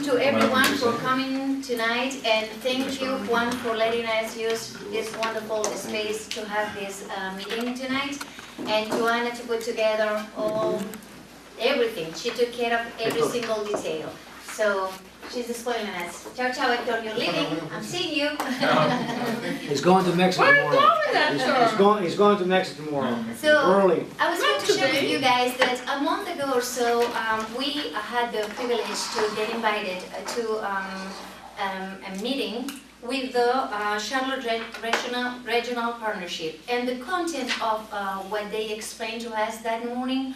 to everyone for coming tonight, and thank you, Juan, for letting us use this wonderful space to have this meeting tonight, and Joanna to put together everything. She took care of every single detail. So she's spoiling us. Ciao, ciao, Hector, you're leaving. I'm seeing you. He's going to Mexico tomorrow. He's going to Mexico tomorrow. So early. I was going to share with you guys that a month ago or so, we had the privilege to get invited to a meeting with the Charlotte Regional Partnership. And the content of what they explained to us that morning,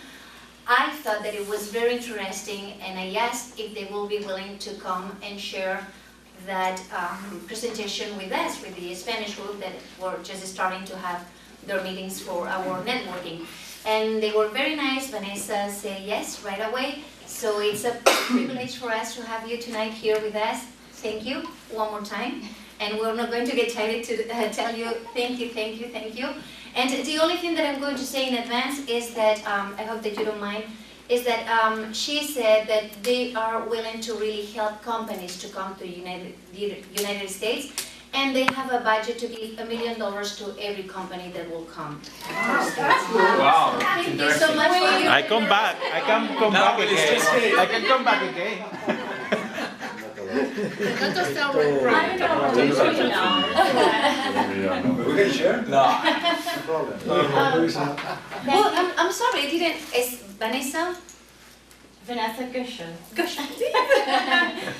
I thought that it was very interesting, and I asked if they will be willing to come and share that presentation with us, with the Spanish group that were just starting to have their meetings for our networking. And they were very nice. Vanessa said yes right away. So it's a privilege for us to have you tonight here with us. Thank you one more time. And we're not going to get tired to tell you thank you, thank you, thank you. And the only thing that I'm going to say in advance is that, I hope that you don't mind, is that she said that they are willing to really help companies to come to the United States, and they have a budget to give $1 million to every company that will come. Wow. So thank you so much for you. I come back. I can come back again. I can come back again. $1 million. We can share? No. Well, I'm sorry, I didn't. Is Vanessa? Vanessa Goeschl.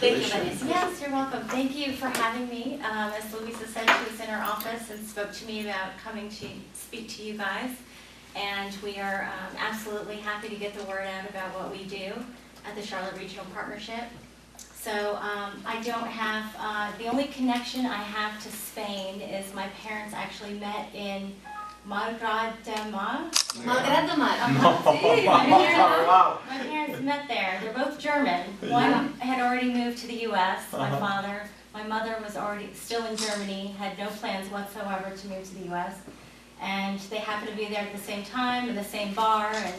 Thank you, Vanessa. Yes, you're welcome. Thank you for having me. As Luisa said, she was in her office and spoke to me about coming to speak to you guys. And we are absolutely happy to get the word out about what we do at the Charlotte Regional Partnership. So I don't have, the only connection I have to Spain is my parents actually met in Malgrat de Mar. Malgrat de Mar. My parents met there. They're both German. One had already moved to the U.S., my father. My mother was already still in Germany, had no plans whatsoever to move to the U.S. And they happened to be there at the same time in the same bar, and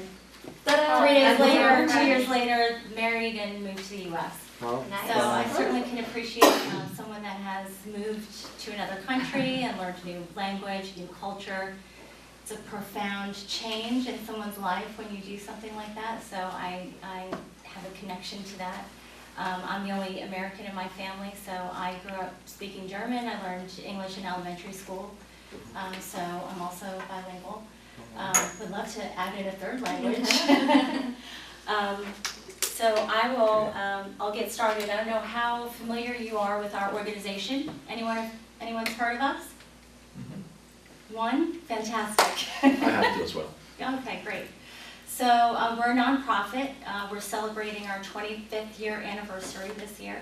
3 days later, 2 years later, married and moved to the U.S. Well, Nice. So I certainly can appreciate someone that has moved to another country and learned a new language, new culture. It's a profound change in someone's life when you do something like that, so I have a connection to that. I'm the only American in my family, so I grew up speaking German. I learned English in elementary school, so I'm also bilingual. Would love to add in a third language. So I'll get started. I don't know how familiar you are with our organization. Anyone's heard of us? One? Fantastic. I have to as well. Okay, great. So we're a nonprofit. We're celebrating our 25th year anniversary this year.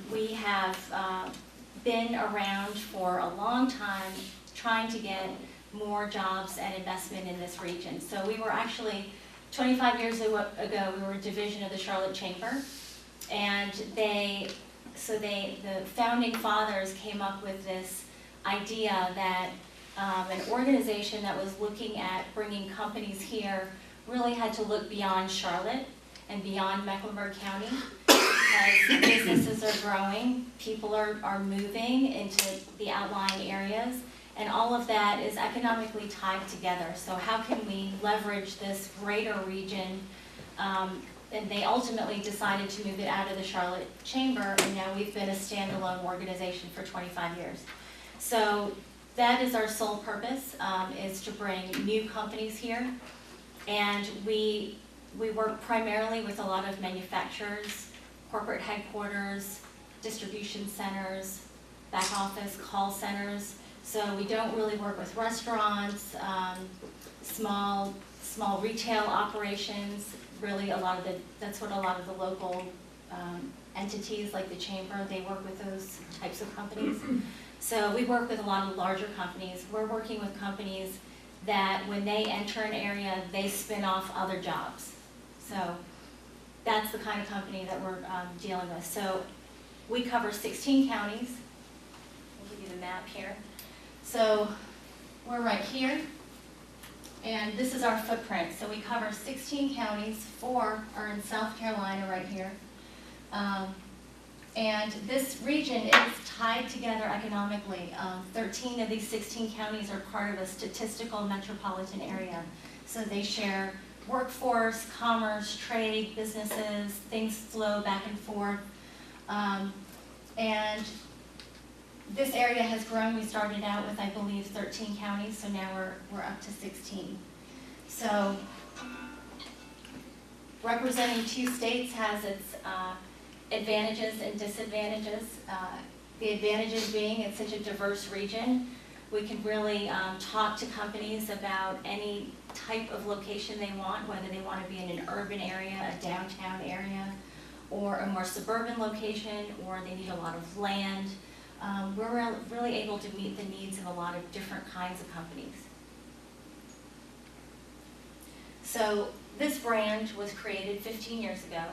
We have been around for a long time trying to get more jobs and investment in this region. So we were actually, 25 years ago, we were a division of the Charlotte Chamber. And the founding fathers came up with this idea that an organization that was looking at bringing companies here really had to look beyond Charlotte and beyond Mecklenburg County, because businesses are growing, people are moving into the outlying areas, and all of that is economically tied together. So how can we leverage this greater region? And they ultimately decided to move it out of the Charlotte Chamber, and now we've been a standalone organization for 25 years. So that is our sole purpose, is to bring new companies here. And we work primarily with a lot of manufacturers, corporate headquarters, distribution centers, back office, call centers. So we don't really work with restaurants, small retail operations. Really, that's what a lot of the local entities like the Chamber, they work with those types of companies. So we work with a lot of larger companies. We're working with companies that when they enter an area, they spin off other jobs. So that's the kind of company that we're dealing with. So we cover 16 counties. We'll give you the map here. So we're right here, and this is our footprint. So we cover 16 counties, 4 are in South Carolina right here. And this region is tied together economically. 13 of these 16 counties are part of a statistical metropolitan area. So they share workforce, commerce, trade, businesses, things flow back and forth. And this area has grown. We started out with, I believe, 13 counties, so now we're up to 16. So representing 2 states has its advantages and disadvantages. The advantages being it's such a diverse region. We can really talk to companies about any type of location they want, whether they want to be in an urban area, a downtown area, or a more suburban location, or they need a lot of land. We're really able to meet the needs of a lot of different kinds of companies. So this brand was created 15 years ago.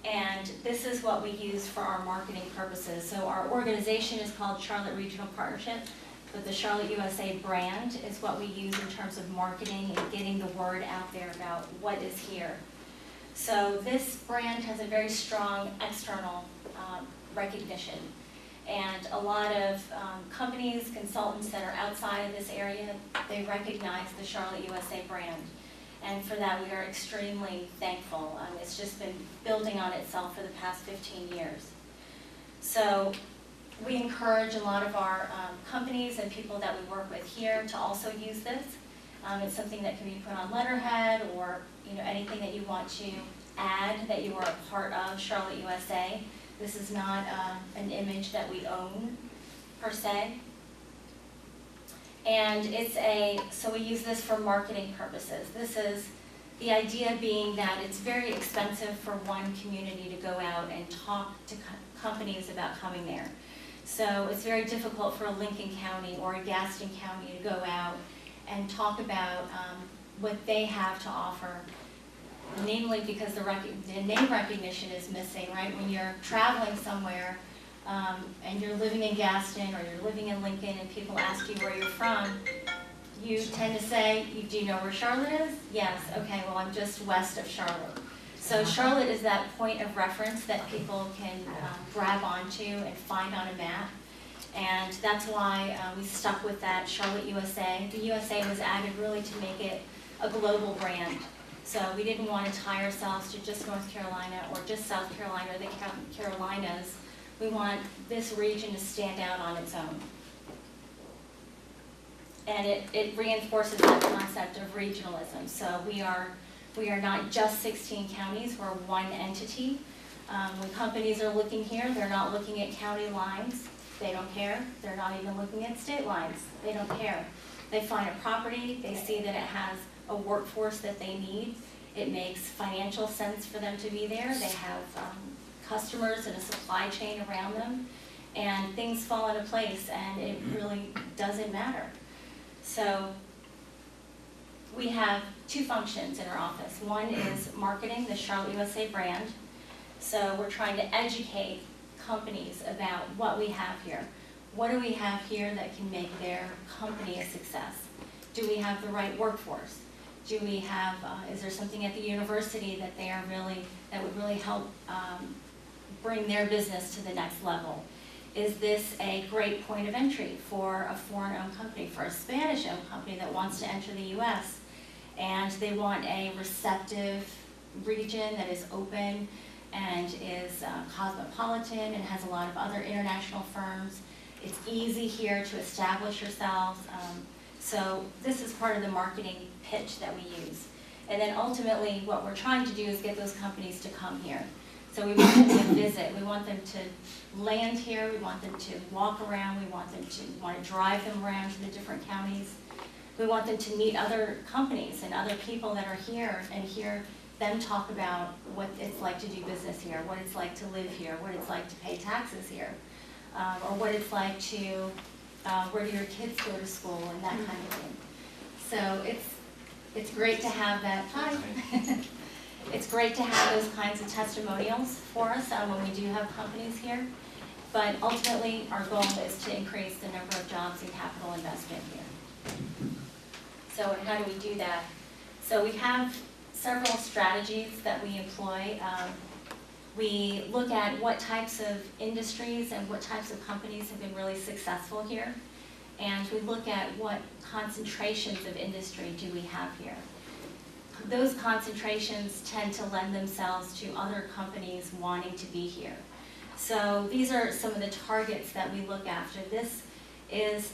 And this is what we use for our marketing purposes. So our organization is called Charlotte Regional Partnership, but the Charlotte USA brand is what we use in terms of marketing and getting the word out there about what is here. So this brand has a very strong external recognition. And a lot of companies, consultants that are outside of this area, they recognize the Charlotte USA brand. And for that, we are extremely thankful. It's just been building on itself for the past 15 years. So we encourage a lot of our companies and people that we work with here to also use this. It's something that can be put on letterhead, or anything that you want to add that you are a part of Charlotte USA. This is not an image that we own per se. And so we use this for marketing purposes. This is the idea being that it's very expensive for one community to go out and talk to companies about coming there. So it's very difficult for a Lincoln County or a Gaston County to go out and talk about what they have to offer, namely because the name recognition is missing, right? When you're traveling somewhere, and you're living in Gaston or you're living in Lincoln and people ask you where you're from, you tend to say, do you know where Charlotte is? Yes, okay, well I'm just west of Charlotte. So Charlotte is that point of reference that people can grab onto and find on a map. And that's why we stuck with that Charlotte USA. The USA was added really to make it a global brand. So we didn't want to tie ourselves to just North Carolina or just South Carolina or the Carolinas. We want this region to stand out on its own. And it reinforces that concept of regionalism. So we are not just 16 counties, we're one entity. When companies are looking here, they're not looking at county lines. They don't care. They're not even looking at state lines. They don't care. They find a property, they see that it has a workforce that they need. It makes financial sense for them to be there. They have customers and a supply chain around them, and things fall into place, and it really doesn't matter. So we have 2 functions in our office. One is marketing, the Charlotte USA brand. So we're trying to educate companies about what we have here. What do we have here that can make their company a success? Do we have the right workforce? Do we have, is there something at the university that that would really help bring their business to the next level? Is this a great point of entry for a foreign-owned company, for a Spanish-owned company that wants to enter the U.S. and they want a receptive region that is open and is cosmopolitan and has a lot of other international firms? It's easy here to establish yourselves. So this is part of the marketing pitch that we use. And then ultimately what we're trying to do is get those companies to come here. So we want them to visit, we want them to land here, we want them to walk around, we want to drive them around to the different counties. We want them to meet other companies and other people that are here and hear them talk about what it's like to do business here, what it's like to live here, what it's like to pay taxes here, or what it's like to, where do your kids go to school and that kind of thing. So it's great to have that. Hi. It's great to have those kinds of testimonials for us when we do have companies here. But ultimately, our goal is to increase the number of jobs and capital investment here. So how do we do that? So we have several strategies that we employ. We look at what types of industries and what types of companies have been really successful here. And we look at what concentrations of industry do we have here. Those concentrations tend to lend themselves to other companies wanting to be here. So these are some of the targets that we look after. This is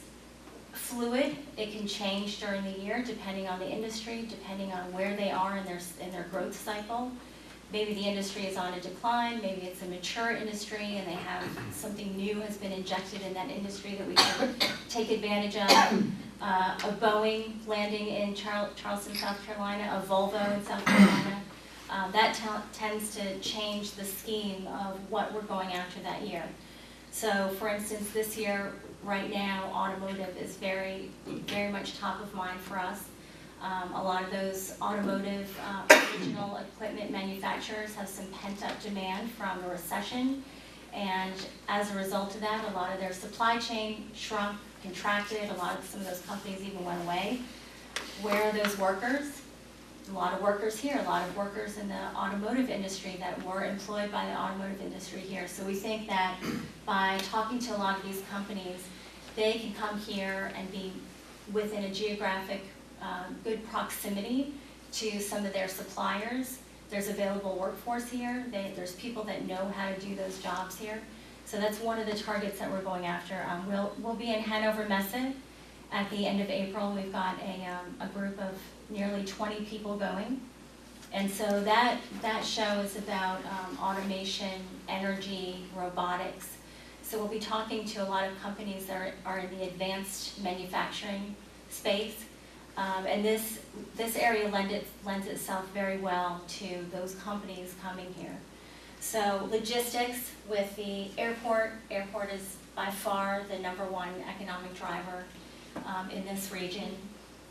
fluid. It can change during the year depending on the industry, depending on where they are in their growth cycle. Maybe the industry is on a decline, maybe it's a mature industry and they have something new has been injected in that industry that we can take advantage of. A Boeing landing in Charleston, South Carolina, a Volvo in South Carolina. That tends to change the scheme of what we're going after that year. So for instance, this year, right now, automotive is very, very much top of mind for us. A lot of those automotive original equipment manufacturers have some pent-up demand from the recession, and as a result of that, a lot of their supply chain shrunk, contracted. Some of those companies even went away. Where are those workers? A lot of workers here, a lot of workers in the automotive industry that were employed by the automotive industry here. So we think that by talking to a lot of these companies, they can come here and be within a geographic good proximity to some of their suppliers. There's available workforce here. There's people that know how to do those jobs here. So that's one of the targets that we're going after. We'll be in Hanover Messe at the end of April. We've got a group of nearly 20 people going. And so that show is about automation, energy, robotics. So we'll be talking to a lot of companies that are in the advanced manufacturing space. And this area lends itself very well to those companies coming here. So logistics with the airport. Airport is by far the #1 economic driver in this region.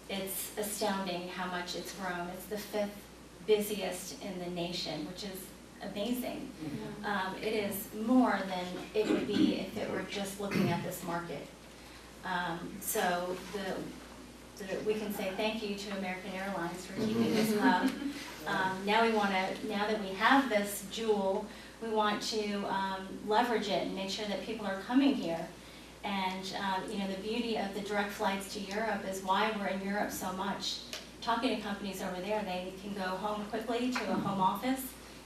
It's astounding how much it's grown. It's the 5th busiest in the nation, which is amazing. It is more than it would be if it were just looking at this market. So we can say thank you to American Airlines for keeping this hub. Now that we have this jewel, we want to leverage it and make sure that people are coming here. And the beauty of the direct flights to Europe is why we're in Europe so much. Talking to companies over there, they can go home quickly to a home office,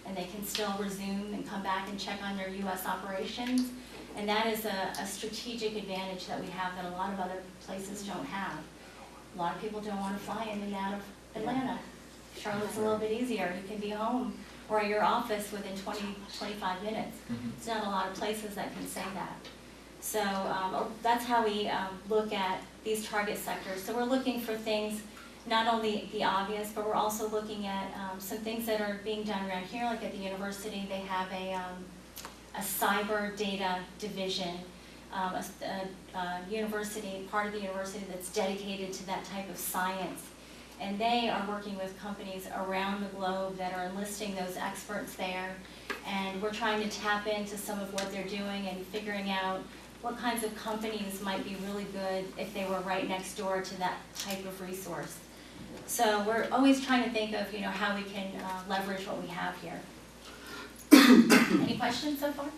and they can still resume and come back and check on their U.S. operations. And that is a strategic advantage that we have that a lot of other places don't have. A lot of people don't want to fly in and out of Atlanta. Charlotte's a little bit easier. You can be home or at your office within 20-25 minutes. It's not a lot of places that can say that. So that's how we look at these target sectors. So we're looking for things, not only the obvious, but we're also looking at some things that are being done around here. Like at the university, they have a cyber data division. A university, part of the university that's dedicated to that type of science. And they are working with companies around the globe that are enlisting those experts there. And we're trying to tap into some of what they're doing and figuring out what kinds of companies might be really good if they were right next door to that type of resource. So we're always trying to think of how we can leverage what we have here. Any questions so far?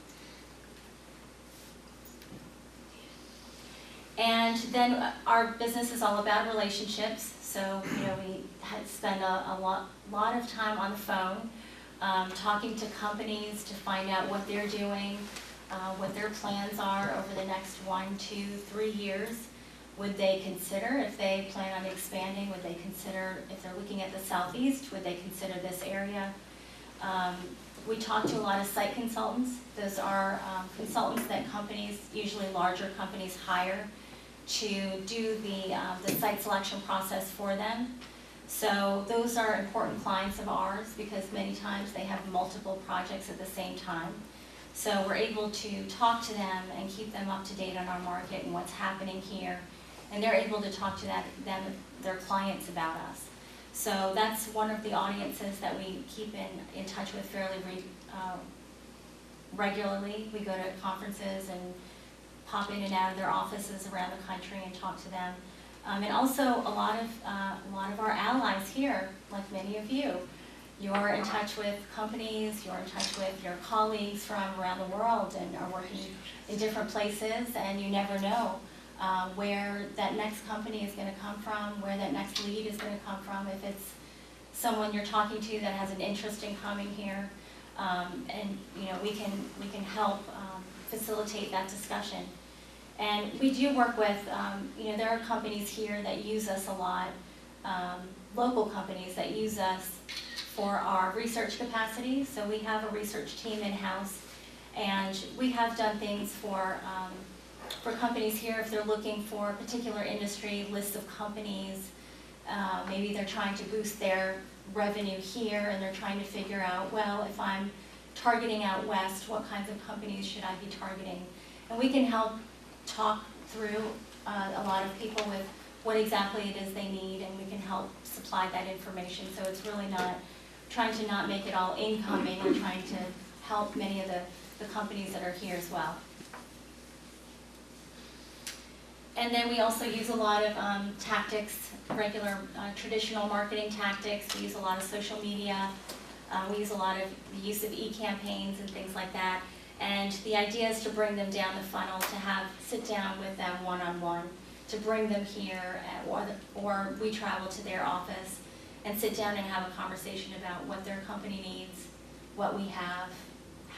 And then our business is all about relationships. So we spend a lot of time on the phone, talking to companies to find out what they're doing, what their plans are over the next 1, 2, 3 years. Would they consider, if they plan on expanding, would they consider, if they're looking at the Southeast, would they consider this area? We talk to a lot of site consultants. Those are consultants that companies, usually larger companies, hire to do the site selection process for them. So those are important clients of ours because many times they have multiple projects at the same time. So we're able to talk to them and keep them up to date on our market and what's happening here. And they're able to talk to their clients about us. So that's one of the audiences that we keep in touch with fairly regularly. We go to conferences and pop in and out of their offices around the country and talk to them. And also a lot of our allies here, like many of you, You're in touch with companies, you're in touch with your colleagues from around the world and are working in different places, and you never know where that next company is going to come from, where that next lead is going to come from, if it's someone you're talking to that has an interest in coming here, and we can help facilitate that discussion. And we do work with, there are companies here that use us a lot, local companies that use us for our research capacity. So we have a research team in-house, and we have done things for companies here if they're looking for a particular industry, list of companies. Maybe they're trying to boost their revenue here, and they're trying to figure out, well, if I'm targeting out west, what kinds of companies should I be targeting? And we can help talk through a lot of people with what exactly it is they need, and we can help supply that information. So it's really not trying to not make it all incoming, we're trying to help many of the companies that are here as well. And then we also use a lot of tactics, regular traditional marketing tactics. We use a lot of social media. We use a lot of the use of e-campaigns and things like that. And the idea is to bring them down the funnel, to sit down with them one-on-one, to bring them here, or we travel to their office and sit down and have a conversation about what their company needs, what we have,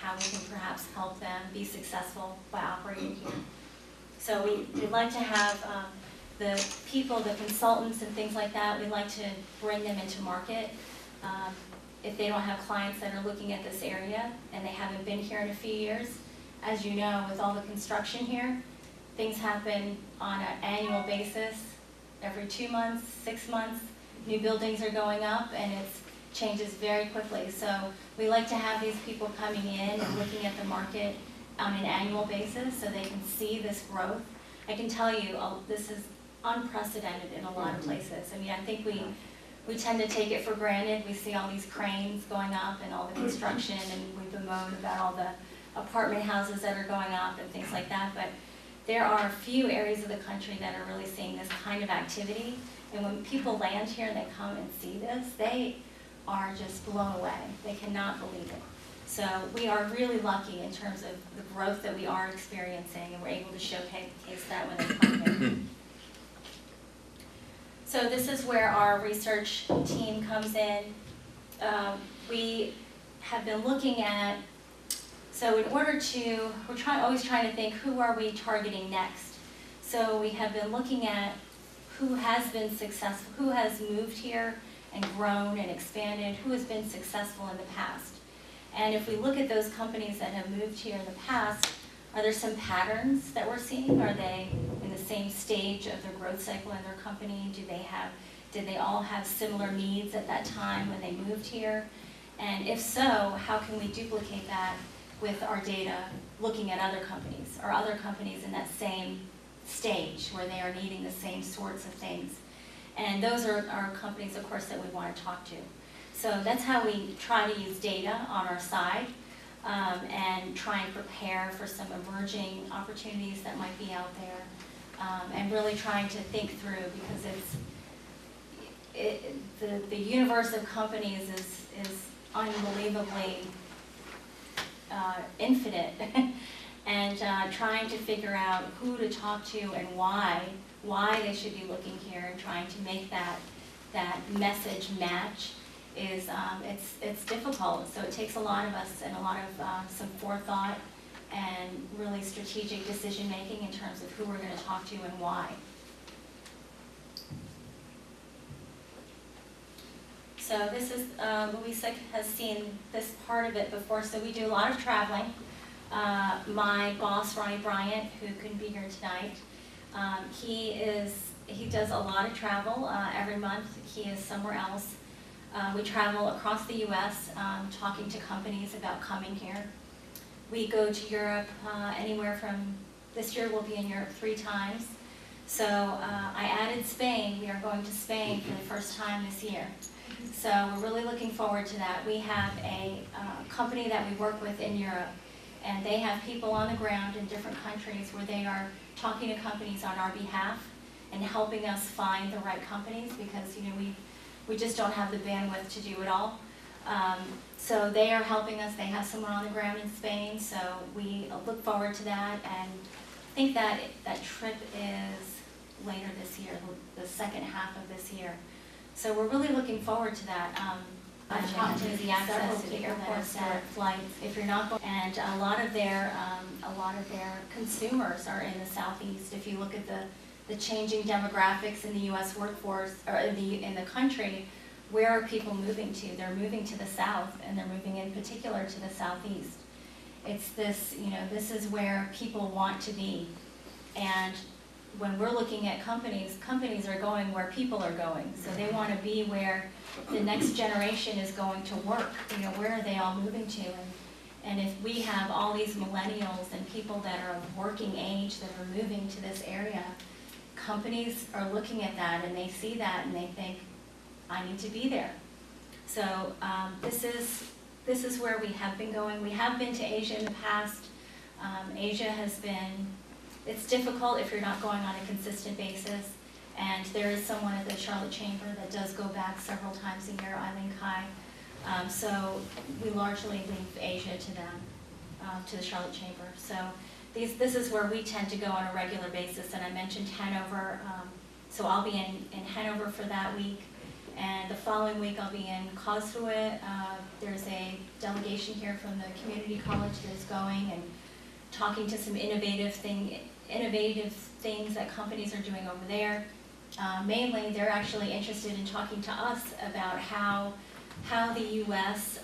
how we can perhaps help them be successful by operating here. So we'd like to have the people, the consultants and things like that, we'd like to bring them into market. If they don't have clients that are looking at this area and they haven't been here in a few years, as you know, with all the construction here, things happen on an annual basis, every 2 months, 6 months. New buildings are going up, and it changes very quickly. So we like to have these people coming in and looking at the market on an annual basis so they can see this growth. I can tell you, this is unprecedented in a lot of places. I mean, I think we tend to take it for granted. We see all these cranes going up and all the construction, and we bemoan about all the apartment houses that are going up and things like that. But there are a few areas of the country that are really seeing this kind of activity. And when people land here and they come and see this, they are just blown away. They cannot believe it. So we are really lucky in terms of the growth that we are experiencing, and we're able to showcase that when they come here. So this is where our research team comes in. We have been looking at, so in order to, we're always trying to think, who are we targeting next? So we have been looking at who has been successful, who has moved here and grown and expanded, who has been successful in the past. And if we look at those companies that have moved here in the past, are there some patterns that we're seeing? Are they in the same stage of their growth cycle in their company? Did they all have similar needs at that time when they moved here? And if so, how can we duplicate that with our data looking at other companies, or other companies in that same stage where they are needing the same sorts of things? And those are companies, of course, that we want to talk to. So that's how we try to use data on our side, and try and prepare for some emerging opportunities that might be out there, and really trying to think through, because the universe of companies is unbelievably infinite, and trying to figure out who to talk to and why they should be looking here, and trying to make that message match is it's difficult. So it takes a lot of us and a lot of some forethought and really strategic decision making in terms of who we're going to talk to and why. So this is, Louisa has seen this part of it before, so we do a lot of traveling. My boss, Ronnie Bryant, who couldn't be here tonight, he does a lot of travel every month. He is somewhere else. We travel across the U.S. Talking to companies about coming here. We go to Europe anywhere from, this year we'll be in Europe 3 times. So I added Spain. We are going to Spain for the first time this year. So we're really looking forward to that. We have a company that we work with in Europe, and they have people on the ground in different countries where they are talking to companies on our behalf and helping us find the right companies, because we just don't have the bandwidth to do it all. So they are helping us. They have someone on the ground in Spain, so we look forward to that and think that that trip is later this year, the second half of this year. So we're really looking forward to that. I've talked to the access to the airports and flights. If you're not going, and a lot of their consumers are in the southeast. If you look at the changing demographics in the U.S. workforce or in the country, where are people moving to? They're moving to the south, and they're moving in particular to the southeast. It's this, this is where people want to be. And when we're looking at companies, companies are going where people are going. So they want to be where the next generation is going to work. Where are they all moving to? And if we have all these millennials and people that are of working age that are moving to this area, companies are looking at that and they see that and they think, I need to be there. So this is where we have been going. We have been to Asia in the past. Asia has been, it's difficult if you're not going on a consistent basis. And there is someone at the Charlotte Chamber that does go back several times a year, Eileen Kai. So we largely leave Asia to them, to the Charlotte Chamber. So this is where we tend to go on a regular basis. And I mentioned Hanover, so I'll be in Hanover for that week. And the following week I'll be in Karlsruhe. There's a delegation here from the community college that's going and talking to some innovative things that companies are doing over there. Mainly, they're actually interested in talking to us about how the U.S.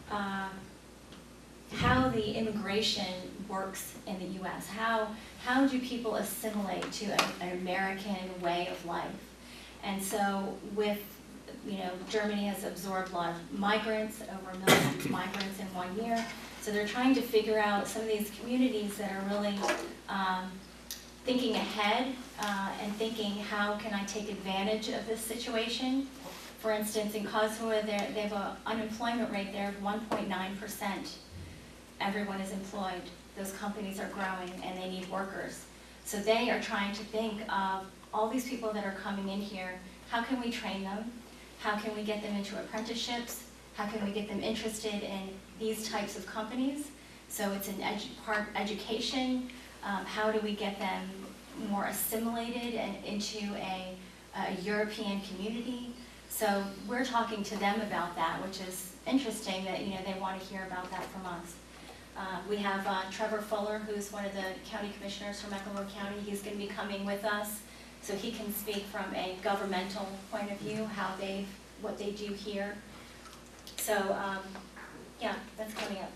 How the immigration works in the U.S. How do people assimilate to an American way of life? And so with, Germany has absorbed a lot of migrants, over 1 million migrants in 1 year. So they're trying to figure out some of these communities that are really thinking ahead and thinking, how can I take advantage of this situation? For instance, in Karlsruhe, they have an unemployment rate there of 1.9%. Everyone is employed. Those companies are growing and they need workers. So they are trying to think of all these people that are coming in here, how can we train them? How can we get them into apprenticeships? How can we get them interested in these types of companies? So it's an part education. How do we get them more assimilated and into a European community? So we're talking to them about that, which is interesting that they want to hear about that from us. We have Trevor Fuller, who's one of the county commissioners from Mecklenburg County. He's going to be coming with us, so he can speak from a governmental point of view, what they do here. So yeah, that's coming up.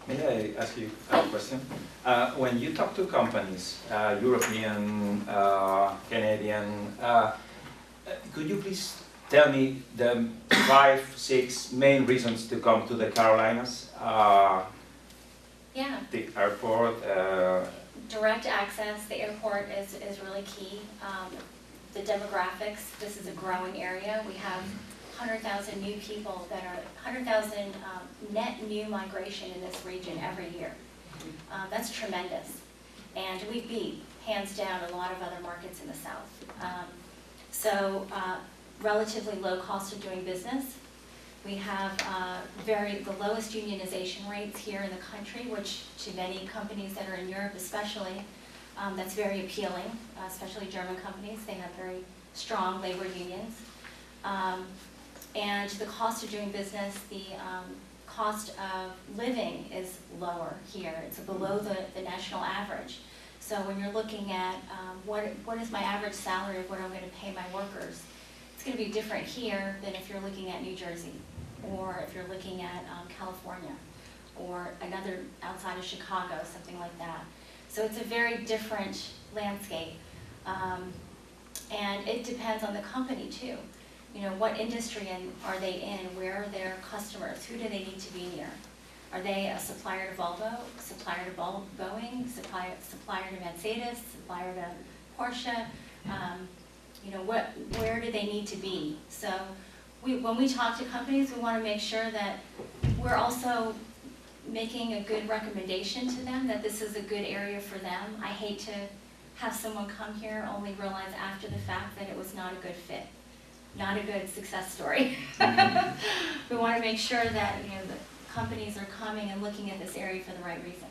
May I ask you a question? When you talk to companies, European, Canadian, could you please tell me the 5, 6 main reasons to come to the Carolinas? Yeah. The airport. Direct access. The airport is really key. The demographics. This is a growing area. We have 100,000 new people that are 100,000 net new migration in this region every year. That's tremendous, and we beat hands down a lot of other markets in the south. So relatively low cost of doing business. We have the lowest unionization rates here in the country, which to many companies that are in Europe especially, that's very appealing, especially German companies. They have very strong labor unions. And the cost of doing business, the cost of living is lower here. It's below the national average. So when you're looking at what is my average salary of what I'm going to pay my workers, it's going to be different here than if you're looking at New Jersey, or if you're looking at California, or another outside of Chicago, something like that. So it's a very different landscape. And it depends on the company too. What industry are they in? Where are their customers? Who do they need to be near? Are they a supplier to Volvo, supplier to Boeing, supplier to Mercedes, supplier to Porsche? Where do they need to be? So when we talk to companies, we want to make sure that we're also making a good recommendation to them, that this is a good area for them. I hate to have someone come here only realize after the fact that it was not a good fit. not a good success story. We want to make sure that, you know, the companies are coming and looking at this area for the right reasons.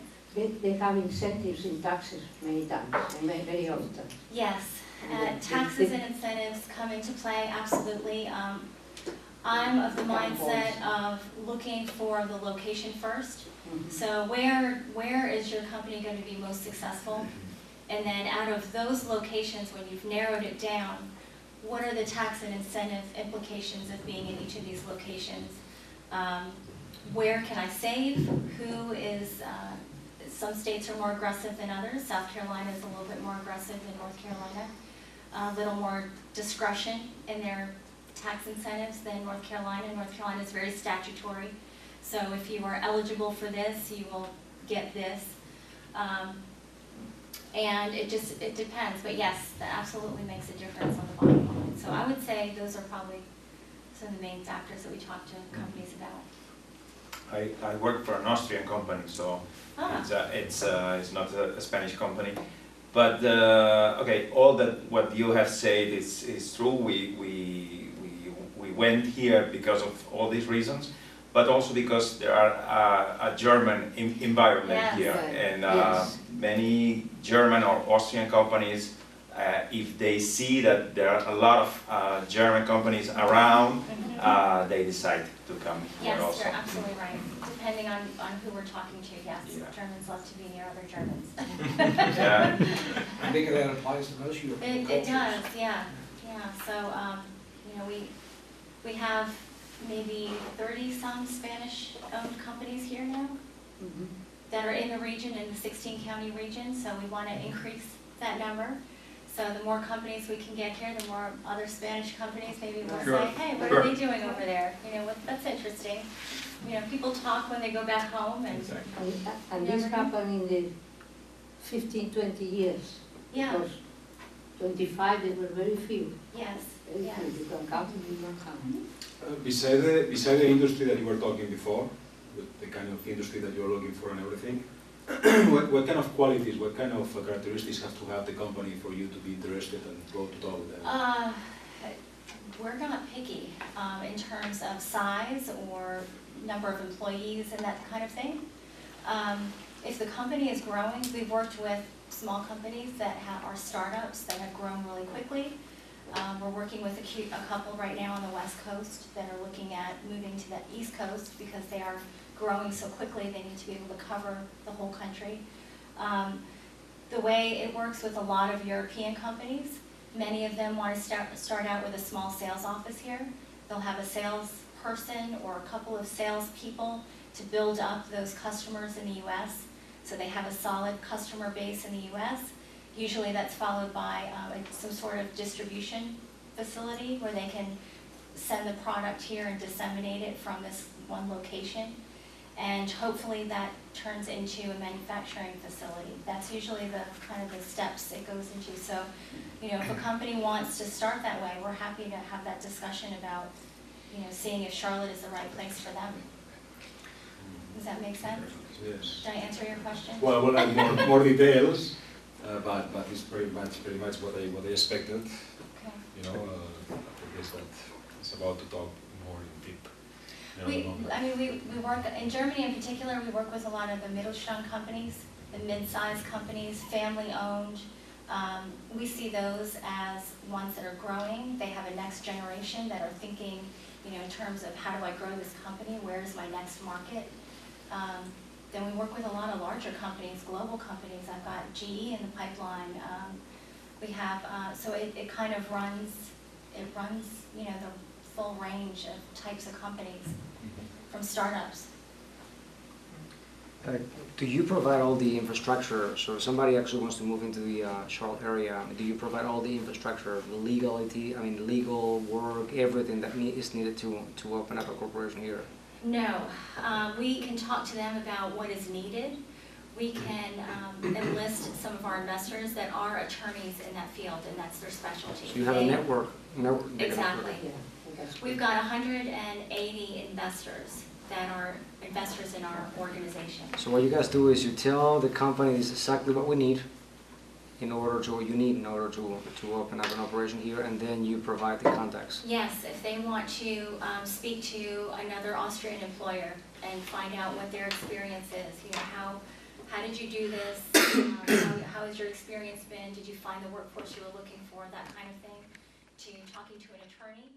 They have incentives in taxes many times, very often. Yes, taxes and incentives come into play, absolutely. I'm of the mindset of looking for the location first. So where is your company going to be most successful? And then out of those locations, when you've narrowed it down, what are the tax and incentive implications of being in each of these locations? Where can I save? Who is, some states are more aggressive than others. South Carolina is a little bit more aggressive than North Carolina. A little more discretion in their tax incentives than North Carolina. North Carolina is very statutory. So if you are eligible for this, you will get this. And it depends, but yes, that absolutely makes a difference on the bottom line. So I would say those are probably some of the main factors that we talk to companies about. I work for an Austrian company, so it's not a Spanish company. But okay, all that what you have said is true. We went here because of all these reasons, but also because there are a German environment here, and many German or Austrian companies, if they see that there are a lot of German companies around, they decide to come here also. Yes, you're absolutely right. Depending on who we're talking to, yes. Yeah. Germans love to be near other Germans. Yeah. I think that applies to most European cultures. It does, yeah. So, you know, we have maybe 30-some Spanish-owned companies here now that are in the region, in the 16-county region, so we want to increase that number. So the more companies we can get here, the more other Spanish companies maybe will say, hey, what are they doing over there? You know, that's interesting. You know, people talk when they go back home. And this happened in the 15, 20 years. Yeah. Because 25, there were very few. Yes. Very few. You can count them, you don't count. Beside the industry that you were talking before, the kind of industry that you're looking for and everything, what kind of qualities, what kind of characteristics have to have the company for you to be interested and go to talk with them? We're not picky in terms of size or number of employees and that kind of thing. If the company is growing, we've worked with small companies that are startups that have grown really quickly. We're working with a couple right now on the West Coast that are looking at moving to the East Coast because they are growing so quickly they need to be able to cover the whole country. The way it works with a lot of European companies, many of them want to start out with a small sales office here. They'll have a salesperson or a couple of salespeople to build up those customers in the U.S. So they have a solid customer base in the U.S. Usually that's followed by some sort of distribution facility where they can send the product here and disseminate it from this one location. And hopefully that turns into a manufacturing facility. That's usually the kind of the steps it goes into. So, you know, if a company wants to start that way, we're happy to have that discussion about, you know, seeing if Charlotte is the right place for them. Does that make sense? Yes. Did I answer your question? Well, I would like more details, but it's pretty much what they expected. Okay. You know, I guess that it's about to talk more in deep. We work, in Germany in particular, we work with a lot of the Mittelstand companies, the mid-sized companies, family-owned. We see those as ones that are growing. They have a next generation that are thinking, you know, in terms of how do I grow this company, where is my next market? Then we work with a lot of larger companies, global companies. I've got GE in the pipeline. We have, so it kind of runs, you know, the full range of types of companies, from startups. Do you provide all the infrastructure? So if somebody actually wants to move into the Charlotte area, do you provide all the infrastructure, the legal work, everything that is needed to open up a corporation here? No, we can talk to them about what is needed. We can enlist some of our investors that are attorneys in that field, and that's their specialty. So you have a network. Exactly. Yeah. We've got 180 investors that are investors in our organization. So what you guys do is you tell the companies exactly what we need, in order to, or you need in order to open up an operation here, and then you provide the contacts. Yes, if they want to speak to another Austrian employer and find out what their experience is, you know, how did you do this? How has your experience been? Did you find the workforce you were looking for? That kind of thing. To talking to an attorney.